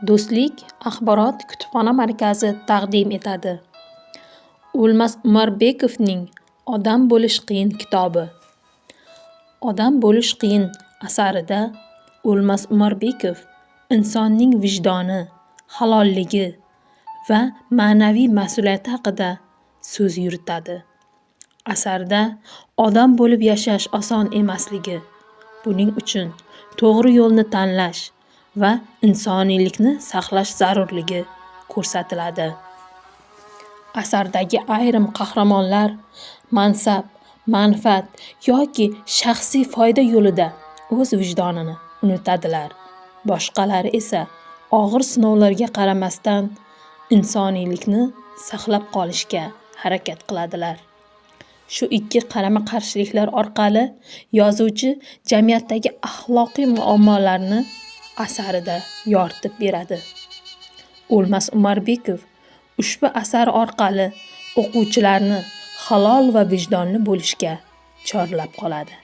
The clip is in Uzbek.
Do'stlik axborot kutubxona markazi taqdim etadi. O'lmas Umarbekovning Odam bo'lish qiyin kitobi. Odam bo'lish qiyin asarida O'lmas Umarbekov insonning vijdoni, halolligi va ma'naviy mas'uliyati haqida so'z yuritadi. Asarda odam bo'lib yashash oson emasligi, buning uchun to'g'ri yo'lni tanlash va insoniylikni saqlash zarurligi ko'rsatiladi. Asardagi ayrim qahramonlar mansab, manfaat yoki shaxsiy foyda yo'lida o'z vijdonini unutadilar. Boshqalari esa og'ir sinovlarga qaramasdan insoniylikni saqlab qolishga harakat qiladilar. Shu ikki qarama-qarshiliklar orqali yozuvchi jamiyatdagi axloqiy muammolarni asarida yoritib beradi. O'lmas Umarbekov ushbu asar orqali o'quvchilarni halol va vijdonli bo'lishga chorlab qoladi.